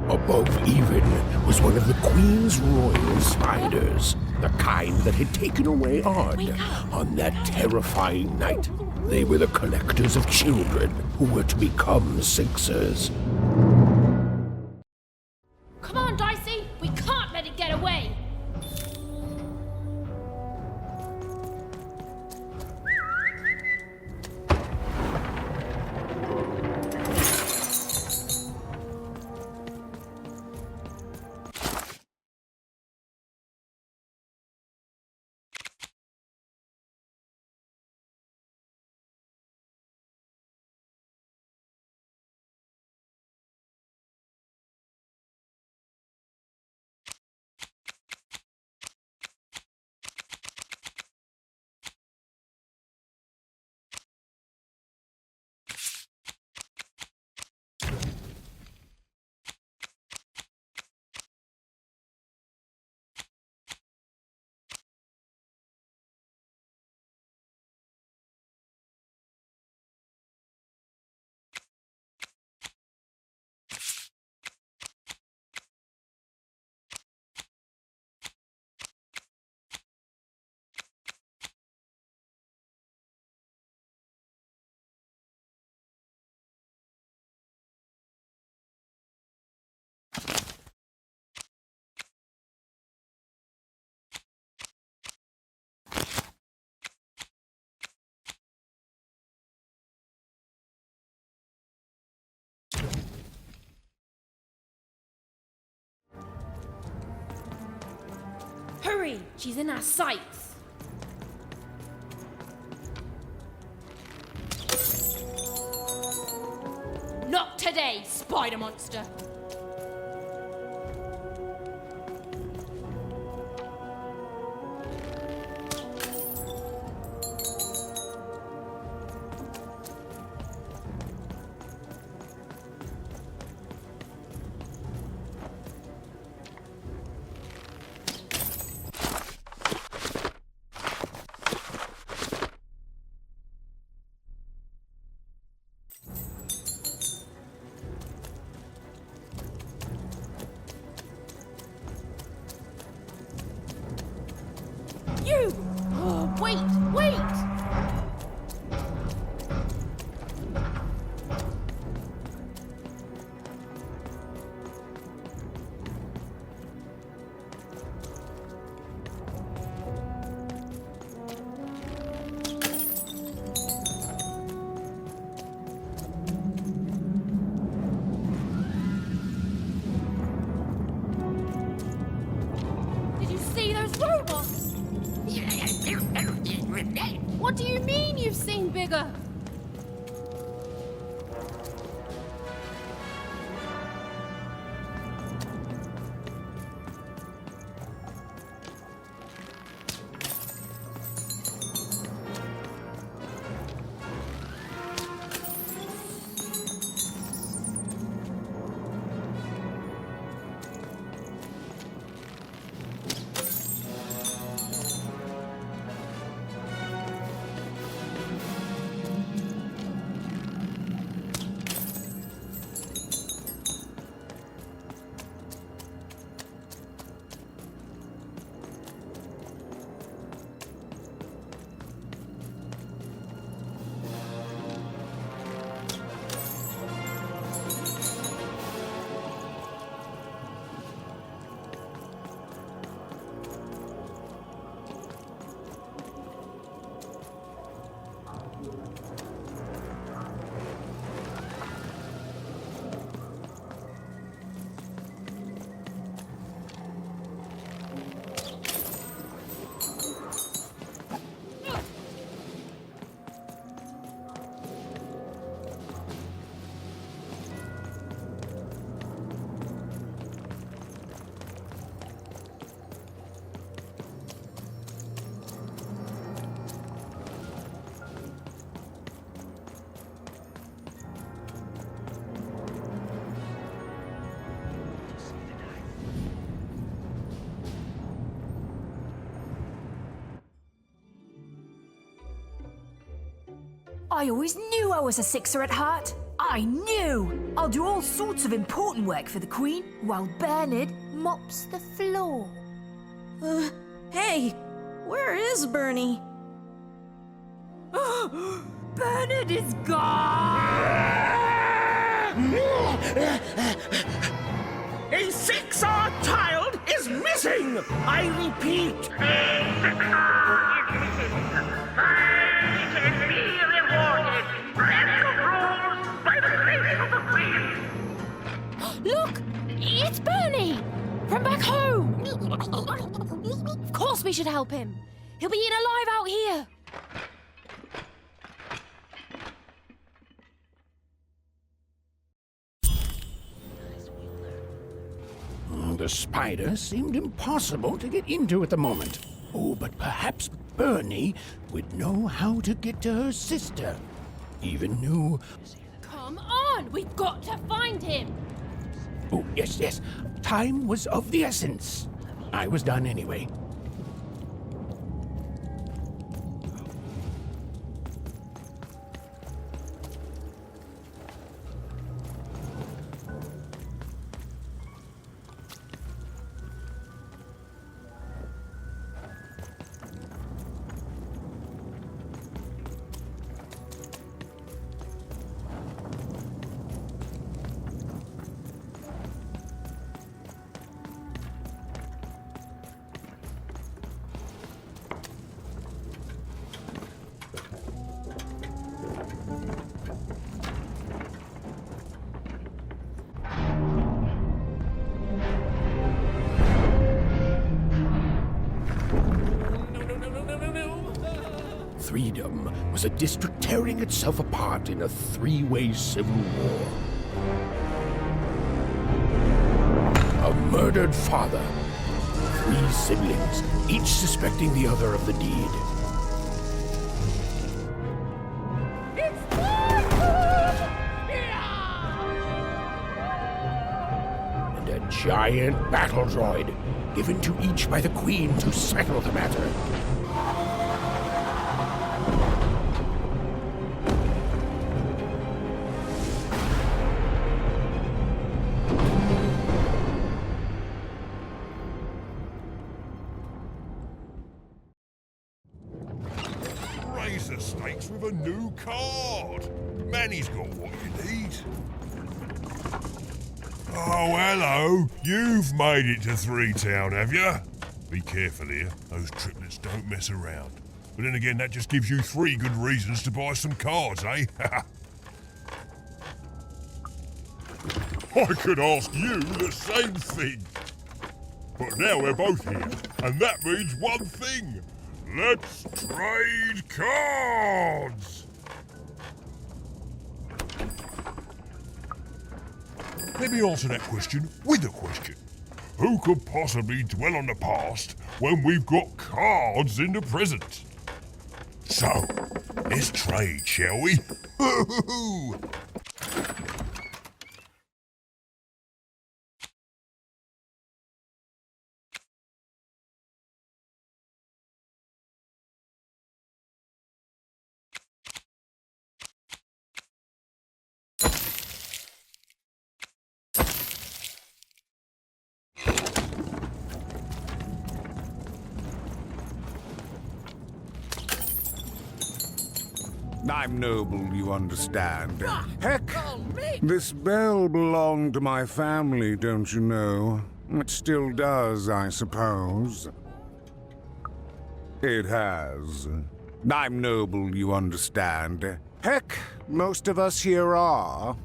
Above even was one of the Queen's royal spiders, the kind that had taken away Odd on that terrifying night. They were the collectors of children who were to become Sixers. Come on, Dicey! We can't let it get away! Hurry! She's in our sights! Not today, spider monster! You! Oh, wait! Wait! Did you see those robots? What do you mean you've seen bigger? I always knew I was a Sixer at heart. I knew! I'll do all sorts of important work for the Queen while Bernard mops the floor. Hey, where is Bernie? Bernard is gone! A 6-hour child is missing! I repeat, Look! It's Bernie! From back home! Of course we should help him. He'll be eaten alive out here. The spider seemed impossible to get into at the moment. Oh, but perhaps Bernie would know how to get to her sister. Even knew... Come on! We've got to find him! Oh, yes. Time was of the essence. I was done anyway. Freedom was a district tearing itself apart in a three-way civil war. A murdered father, 3 siblings, each suspecting the other of the deed. And a giant battle droid, given to each by the Queen to settle the matter. Razor stakes with a new card. Manny's got what you need. Oh, hello. You've made it to Three Town, have you? Be careful here. Those triplets don't mess around. But then again, that just gives you 3 good reasons to buy some cards, eh? I could ask you the same thing. But now we're both here, and that means one thing. Let's trade cards! Let me answer that question with a question. Who could possibly dwell on the past when we've got cards in the present? So, let's trade, shall we? I'm noble, you understand. Heck, this bell belonged to my family, don't you know? It still does, I suppose. It has. I'm noble, you understand. Heck, most of us here are.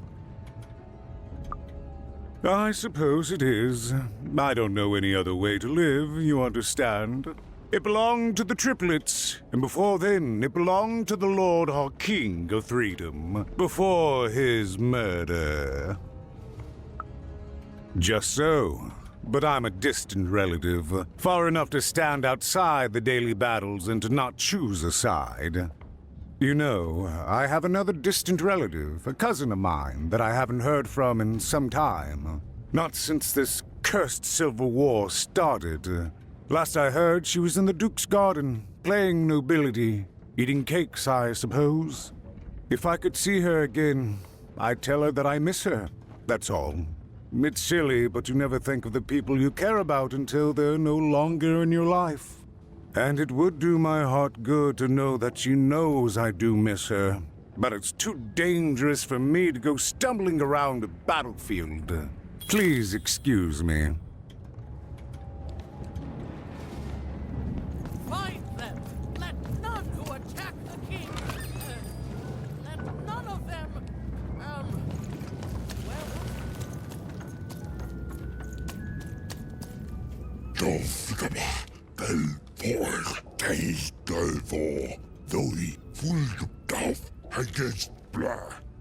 I suppose it is. I don't know any other way to live, you understand. It belonged to the triplets, and before then it belonged to the Lord our King of Freedom, before his murder. Just so. But I'm a distant relative, far enough to stand outside the daily battles and to not choose a side. You know, I have another distant relative, a cousin of mine, that I haven't heard from in some time. Not since this cursed Civil War started. Last I heard, she was in the Duke's garden, playing nobility, eating cakes, I suppose. If I could see her again, I tell her that I miss her. That's all. It's silly, but you never think of the people you care about until they're no longer in your life. And it would do my heart good to know that she knows I do miss her. But it's too dangerous for me to go stumbling around a battlefield. Please excuse me. Find them! Let none who attack the king! Let none of them... Dovgama, del vor, keis del vor, doi, fulgdaf, hages bla,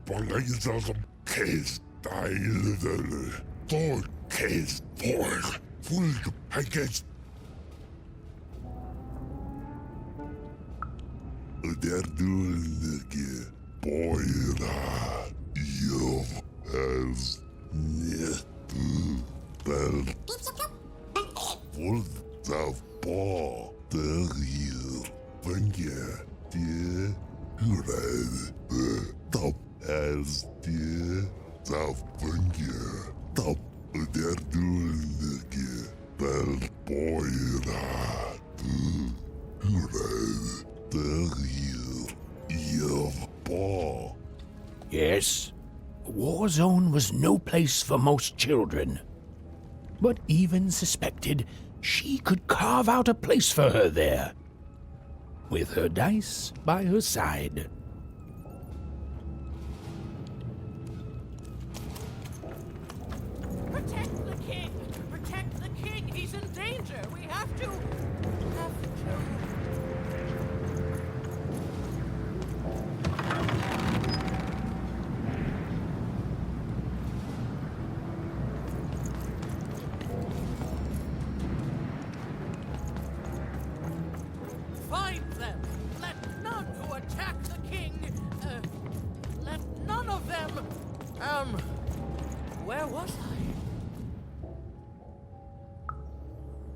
balaisasam, keis dailele, vor, keis vor, fulg, hages. Der dullige boira, you has net belt. Full of ball, the real, when you're dear, you the top as dear, the when you're top, they're doing the bell boy, the real, ball. Yes, a war zone was no place for most children. But Even suspected she could carve out a place for her there, with her dice by her side. Protect the king! Protect the king! He's in danger! We have to... Find them! Let none who attack the king... let none of them... where was I?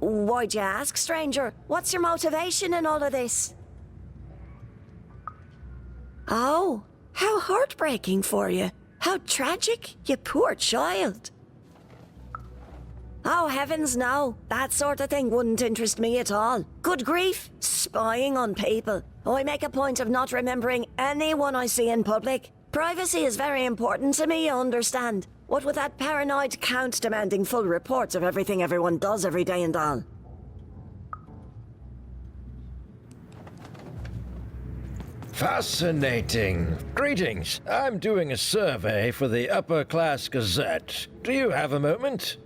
Why'd you ask, stranger? What's your motivation in all of this? Oh, how heartbreaking for you. How tragic, you poor child. Oh, heavens no. That sort of thing wouldn't interest me at all. Good grief, spying on people. I make a point of not remembering anyone I see in public. Privacy is very important to me, you understand. What with that paranoid count demanding full reports of everything everyone does every day and all. Fascinating. Greetings. I'm doing a survey for the Upper Class Gazette. Do you have a moment?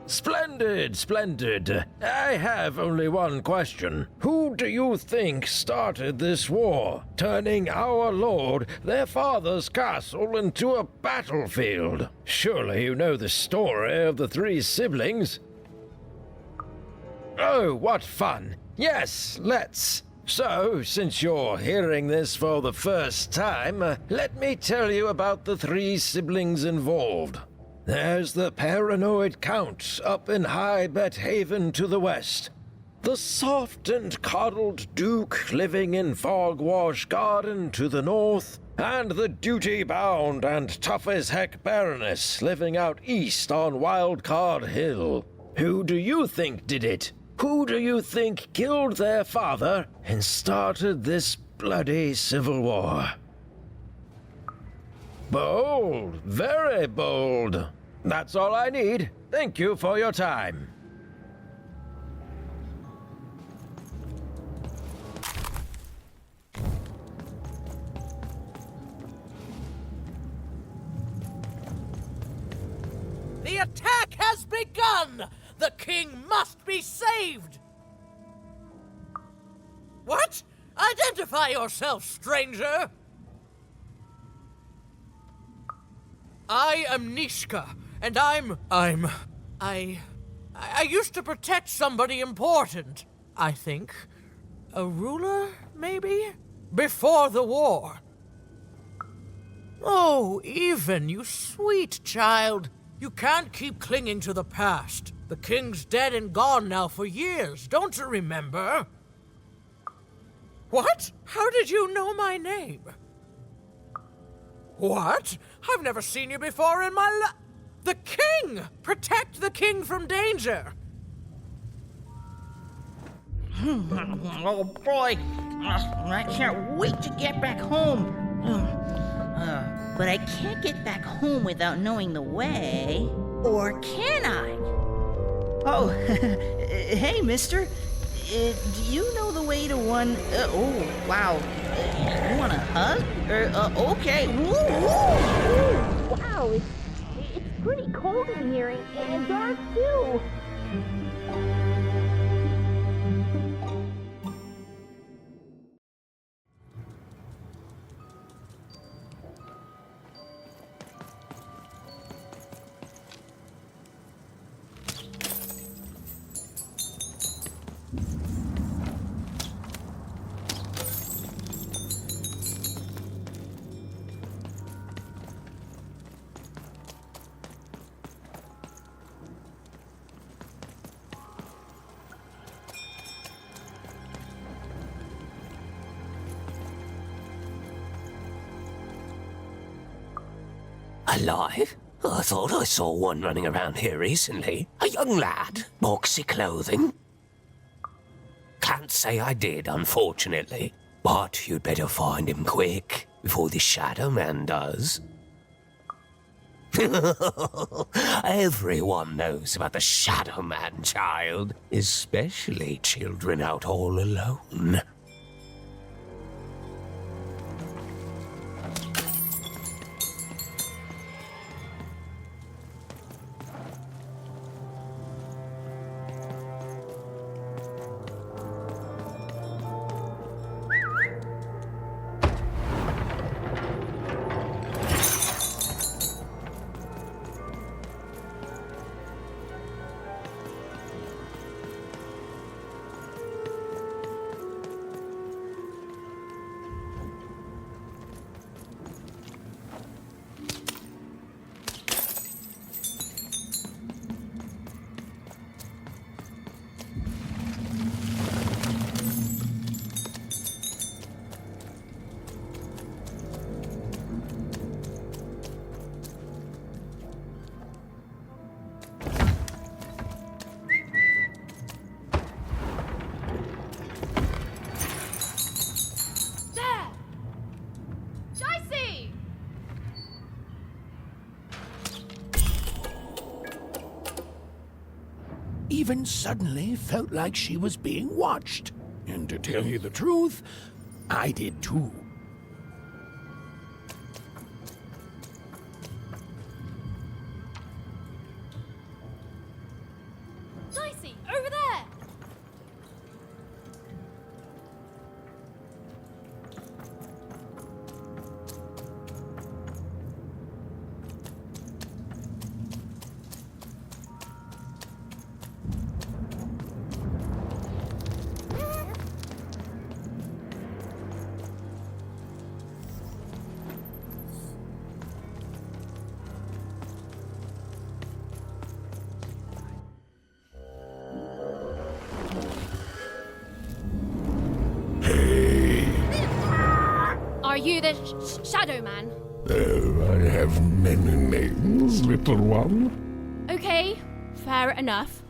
Splendid, splendid. I have only one question. Who do you think started this war, turning our lord, their father's castle, into a battlefield? Surely you know the story of the three siblings? Oh, what fun. Yes, let's. So, since you're hearing this for the first time, let me tell you about the three siblings involved. There's the paranoid Count up in High Bet Haven to the west. The soft and coddled Duke living in Fogwash Garden to the north. And the duty-bound and tough-as-heck Baroness living out east on Wildcard Hill. Who do you think did it? Who do you think killed their father and started this bloody civil war? Bold, very bold. That's all I need. Thank you for your time. The attack has begun! The king must be saved! What? Identify yourself, stranger! I am Nishka, and I used to protect somebody important, I think. A ruler, maybe? Before the war. Oh, Even, you sweet child. You can't keep clinging to the past. The king's dead and gone now for years, don't you remember? What? How did you know my name? What? I've never seen you before in my life. The king! Protect the king from danger! Oh boy, I can't wait to get back home. But I can't get back home without knowing the way. Or can I? Oh, hey, mister. Do you know the way to one... oh, wow. You want a hug? Okay. Woo, woo. Wow, it's pretty cold in here and dark too. Alive? I thought I saw one running around here recently. A young lad, boxy clothing. Can't say I did, unfortunately. But you'd better find him quick, before the Shadow Man does. Everyone knows about the Shadow Man, child. Especially children out all alone. Even suddenly felt like she was being watched. And to tell you the truth, I did too. Dicey, over there! Are you the Shadow Man? I have many names, little one. Okay, fair enough.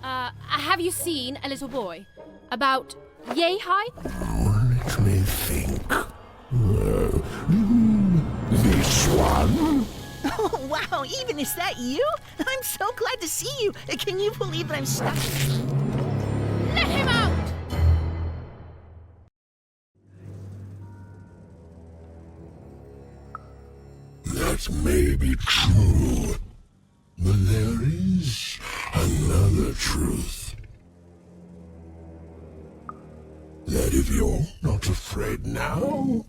Have you seen a little boy? About yay high? Let me think. This one? Oh, wow, even is that you? I'm so glad to see you. Can you believe that I'm stuck? Let him out! That may be true, but there is another truth. That if you're not afraid now,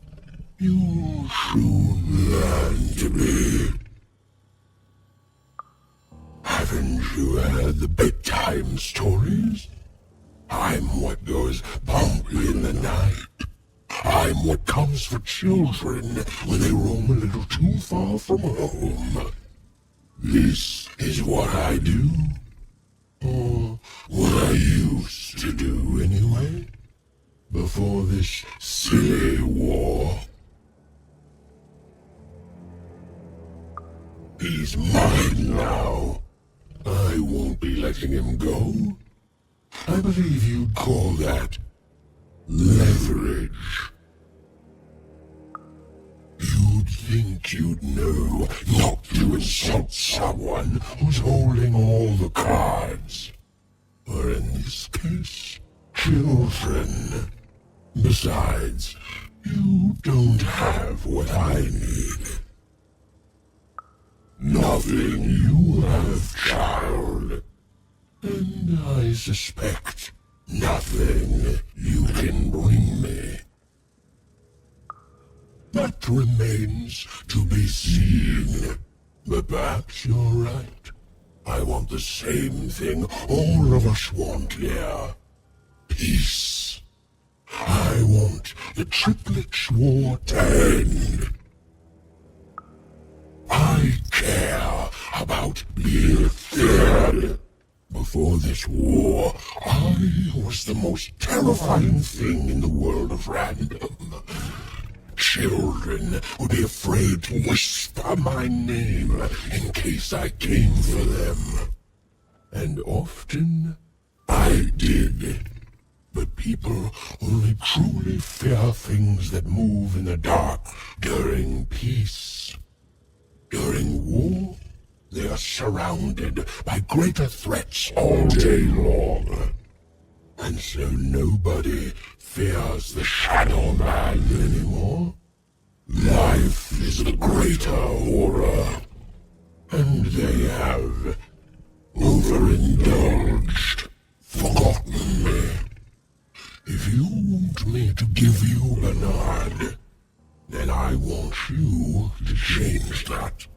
you'll soon learn to be. Haven't you heard the bedtime stories? I'm what goes bump in the night. I'm what comes for children when they roam a little too far from home. This is what I do. Or what I used to do anyway. Before this silly war. is mine now. I won't be letting him go. I believe you'd call that leverage. You'd think you'd know not to insult someone who's holding all the cards. Or in this case, children. Besides, you don't have what I need. Nothing you have, child. And I suspect nothing you can bring me. That remains to be seen. But perhaps you're right. I want the same thing all of us want here. Peace. I want the Triplets' War to end. I care about being feared. Before this war, I was the most terrifying thing in the world of random. Children would be afraid to whisper my name in case I came for them. And often, I did. But people only truly fear things that move in the dark during peace. During war, they are surrounded by greater threats all day long. And so nobody fears the Shadow Man anymore. Life is the greater horror. And they have overindulged, forgotten me. If you want me to give you Bernard, then I want you to change that.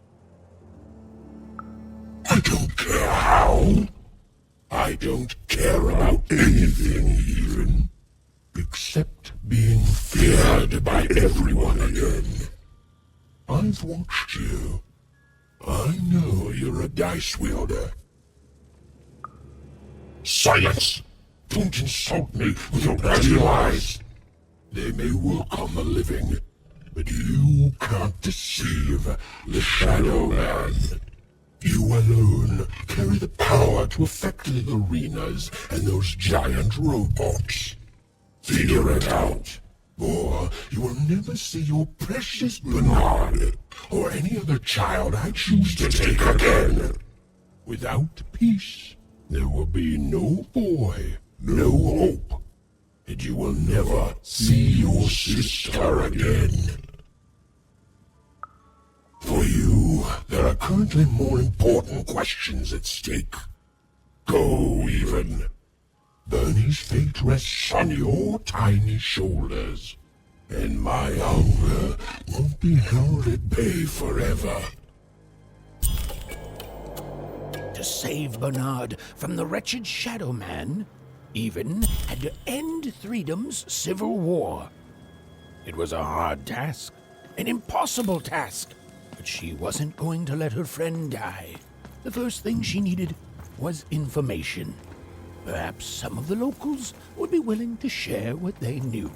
I don't care how. I don't care about anything even, except being feared by everyone again. I've watched you. I know you're a dice wielder. Silence! Don't insult me with your bloody lies. They may work on the living, but you can't deceive the Shadow Man. You alone carry the power to affect the arenas and those giant robots. Figure it out, or you will never see your precious Bernard or any other child I choose to take again. Without peace, there will be no boy, no hope, and you will never see your sister again. For you, there are currently more important questions at stake. Go, even. Bernie's fate rests on your tiny shoulders, and my hunger won't be held at bay forever. To save Bernard from the wretched Shadow Man, Even had to end Threedom's civil war. It was a hard task, an impossible task, but she wasn't going to let her friend die. The first thing she needed was information. Perhaps some of the locals would be willing to share what they knew.